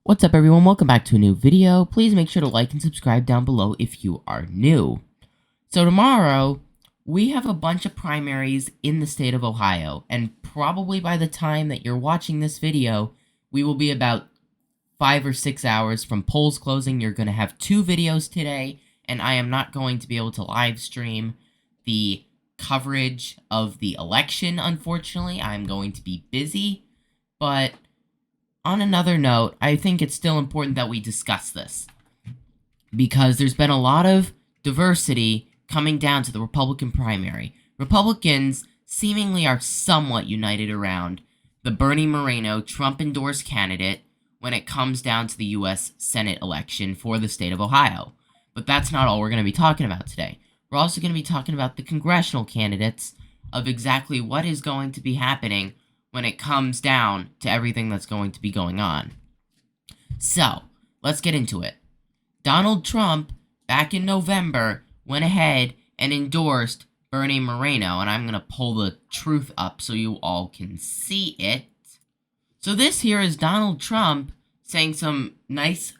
What's up everyone, welcome back to a new video. Please make sure to like and subscribe down below if you are new. So tomorrow, we have a bunch of primaries in the state of Ohio, and probably by the time that you're watching this video, we will be about 5 or 6 hours from polls closing. You're going to have 2 videos today, and I am not going to be able to live stream the coverage of the election, unfortunately. I'm going to be busy, but on another note, I think it's still important that we discuss this, because there's been a lot of diversity coming down to the Republican primary. Republicans seemingly are somewhat united around the Bernie Moreno Trump-endorsed candidate when it comes down to the U.S. Senate election for the state of Ohio. But that's not all we're going to be talking about today. We're also going to be talking about the congressional candidates of exactly what is going to be happening when it comes down to everything that's going to be going on. So, let's get into it. Donald Trump, back in November, went ahead and endorsed Bernie Moreno, and I'm going to pull the truth up so you all can see it. So this here is Donald Trump saying some nice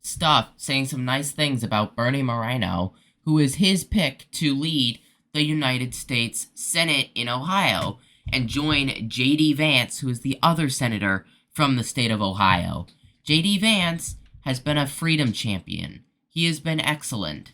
stuff, saying some nice things about Bernie Moreno, who is his pick to lead the United States Senate in Ohio, and join J.D. Vance, who is the other senator from the state of Ohio. J.D. Vance has been a freedom champion. He has been excellent.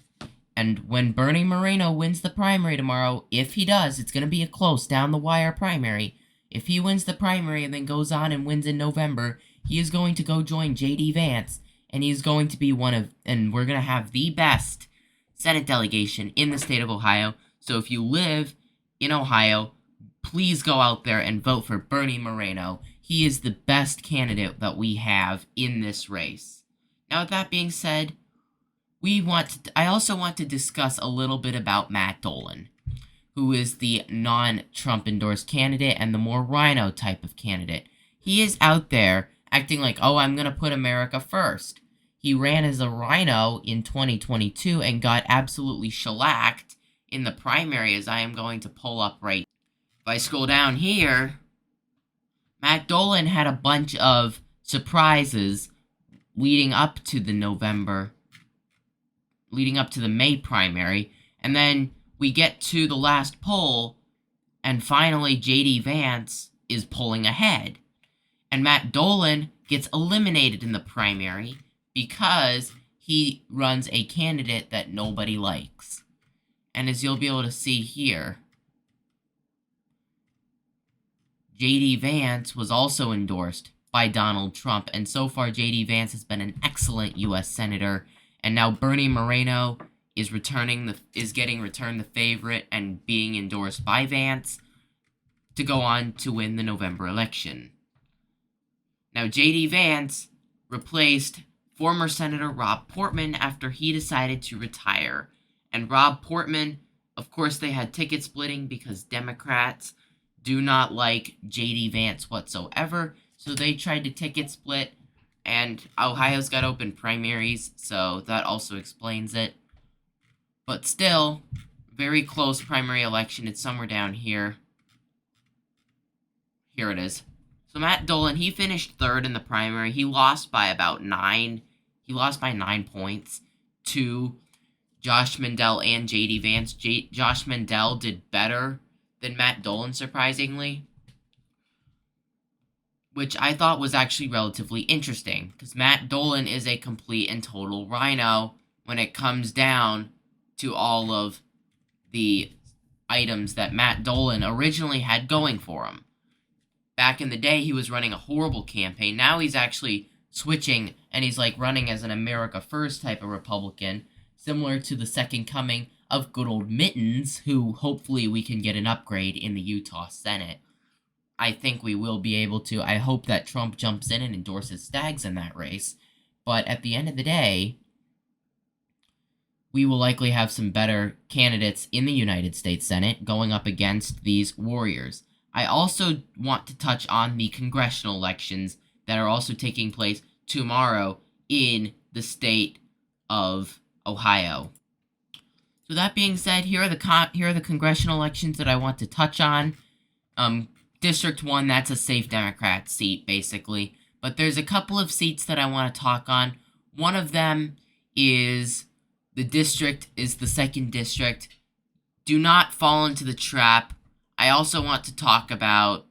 And when Bernie Moreno wins the primary tomorrow, if he does, it's going to be a close, down-the-wire primary. If he wins the primary and then goes on and wins in November, he is going to go join J.D. Vance, and he's going to be and we're going to have the best Senate delegation in the state of Ohio. So if you live in Ohio, please go out there and vote for Bernie Moreno. He is the best candidate that we have in this race. Now, with that being said, I also want to discuss a little bit about Matt Dolan, who is the non-Trump endorsed candidate and the more rhino type of candidate. He is out there acting like, oh, I'm going to put America first. He ran as a rhino in 2022 and got absolutely shellacked in the primary, as I am going to pull up right. If I scroll down here, Matt Dolan had a bunch of surprises leading up to the May primary, and then we get to the last poll, and finally J.D. Vance is pulling ahead. And Matt Dolan gets eliminated in the primary because he runs a candidate that nobody likes. And as you'll be able to see here, J.D. Vance was also endorsed by Donald Trump, and so far J.D. Vance has been an excellent U.S. Senator, and now Bernie Moreno is getting returned the favorite and being endorsed by Vance to go on to win the November election. Now, J.D. Vance replaced former Senator Rob Portman after he decided to retire, and Rob Portman, of course, they had ticket splitting because Democrats do not like J.D. Vance whatsoever, so they tried to ticket split, and Ohio's got open primaries, so that also explains it. But still, very close primary election. It's somewhere down here. Here it is. So Matt Dolan, he finished third in the primary. He lost by about 9. He lost by 9 points to Josh Mandel and J.D. Vance. Josh Mandel did better than Matt Dolan, surprisingly, which I thought was actually relatively interesting, because Matt Dolan is a complete and total rhino when it comes down to all of the items that Matt Dolan originally had going for him. Back in the day, he was running a horrible campaign. Now he's actually switching, and he's like running as an America First type of Republican, similar to the second coming of good old Mittens, who hopefully we can get an upgrade in the Utah Senate. I think we will be able to. I hope that Trump jumps in and endorses Staggs in that race. But at the end of the day, we will likely have some better candidates in the United States Senate going up against these warriors. I also want to touch on the congressional elections that are also taking place tomorrow in the state of Ohio. So that being said, here are the congressional elections that I want to touch on. District 1, that's a safe Democrat seat, basically. But there's a couple of seats that I want to talk on. One of them is the district, is the 2nd district. Do not fall into the trap. I also want to talk about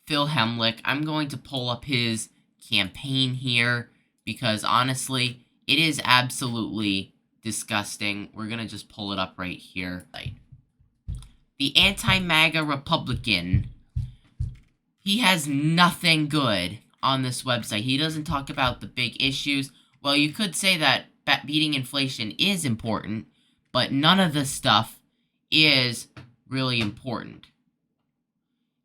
Phil Hemlick. I'm going to pull up his campaign here because honestly, it is absolutely disgusting. We're going to just pull it up right here. The anti-MAGA Republican, he has nothing good on this website. He doesn't talk about the big issues. Well, you could say that beating inflation is important, but none of this stuff is really important.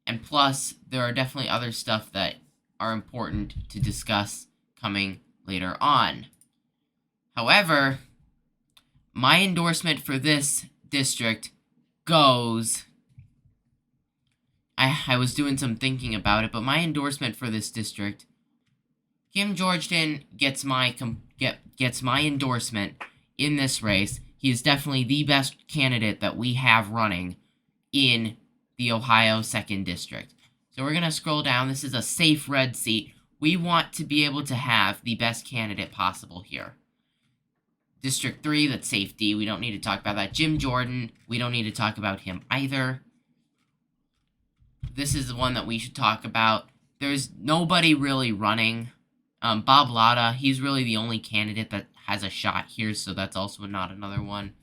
And plus, there are definitely other stuff that are important to discuss coming later on. However, my endorsement for this district goes... I was doing some thinking about it, but my endorsement for this district, Kim Georgeton gets my endorsement in this race. He is definitely the best candidate that we have running in the Ohio 2nd District. So we're going to scroll down. This is a safe red seat. We want to be able to have the best candidate possible here. District 3, that's safety. We don't need to talk about that. Jim Jordan, we don't need to talk about him either. This is the one that we should talk about. There's nobody really running. Bob Latta, he's really the only candidate that has a shot here, so that's also not another one.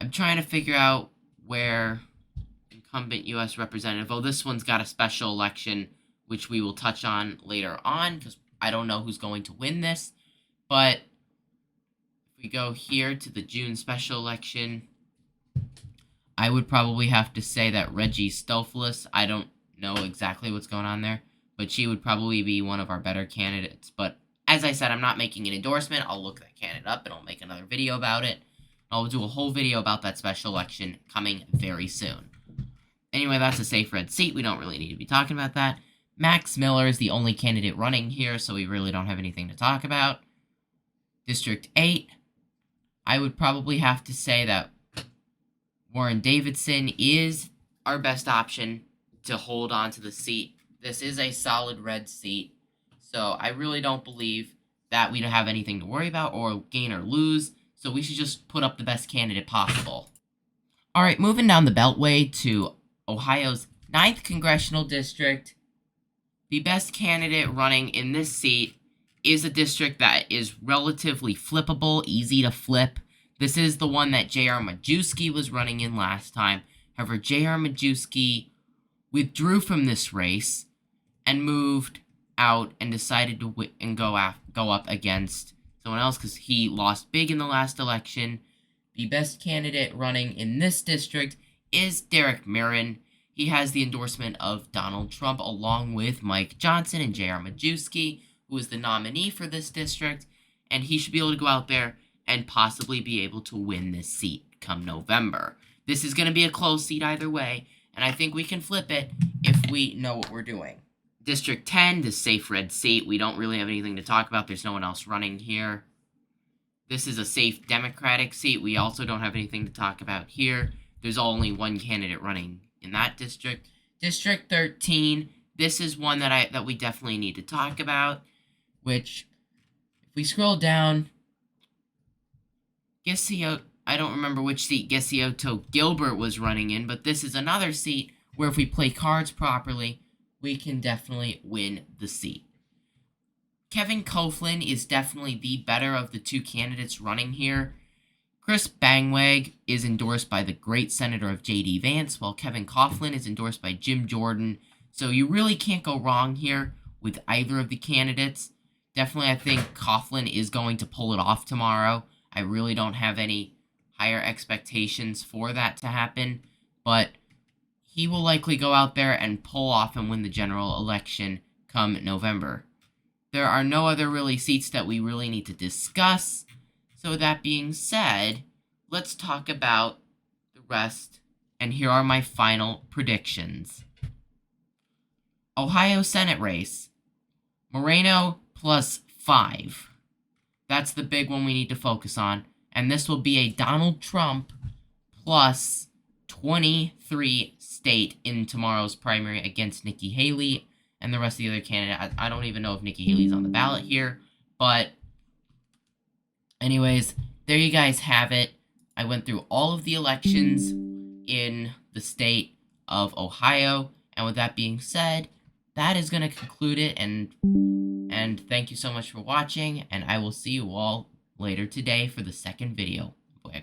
I'm trying to figure out where incumbent U.S. representative... Oh, this one's got a special election, which we will touch on later on, because I don't know who's going to win this. But if we go here to the June special election, I would probably have to say that Reggie Stolflis, I don't know exactly what's going on there, but she would probably be one of our better candidates. But as I said, I'm not making an endorsement. I'll look that candidate up and I'll make another video about it. I'll do a whole video about that special election coming very soon. Anyway, that's a safe red seat. We don't really need to be talking about that. Max Miller is the only candidate running here, so we really don't have anything to talk about. District 8, I would probably have to say that Warren Davidson is our best option to hold on to the seat. This is a solid red seat, so I really don't believe that we don't have anything to worry about or gain or lose, so we should just put up the best candidate possible. Alright, moving down the Beltway to Ohio's 9th Congressional District. The best candidate running in this seat is a district that is relatively flippable, easy to flip. This is the one that J.R. Majewski was running in last time. However, J.R. Majewski withdrew from this race and moved out and decided to go up against someone else because he lost big in the last election. The best candidate running in this district is Derek Marin. He has the endorsement of Donald Trump along with Mike Johnson and J.R. Majewski, who is the nominee for this district, and he should be able to go out there and possibly be able to win this seat come November. This is going to be a close seat either way, and I think we can flip it if we know what we're doing. District 10, the safe red seat. We don't really have anything to talk about. There's no one else running here. This is a safe Democratic seat. We also don't have anything to talk about here. There's only one candidate running in that district. District 13, this is one that we definitely need to talk about, which, if we scroll down, I don't remember which seat Gessioto Gilbert was running in, but this is another seat where if we play cards properly, we can definitely win the seat. Kevin Coughlin is definitely the better of the two candidates running here. Chris Bangwag is endorsed by the great senator of J.D. Vance, while Kevin Coughlin is endorsed by Jim Jordan. So you really can't go wrong here with either of the candidates. Definitely, I think Coughlin is going to pull it off tomorrow. I really don't have any higher expectations for that to happen, but he will likely go out there and pull off and win the general election come November. There are no other really seats that we really need to discuss, so that being said, let's talk about the rest, and here are my final predictions. Ohio Senate race, Moreno +5. That's the big one we need to focus on. And this will be a Donald Trump +23 state in tomorrow's primary against Nikki Haley and the rest of the other candidates. I don't even know if Nikki Haley's on the ballot here, but anyways, there you guys have it. I went through all of the elections in the state of Ohio, and with that being said, that is going to conclude it, and thank you so much for watching, and I will see you all later today for the second video.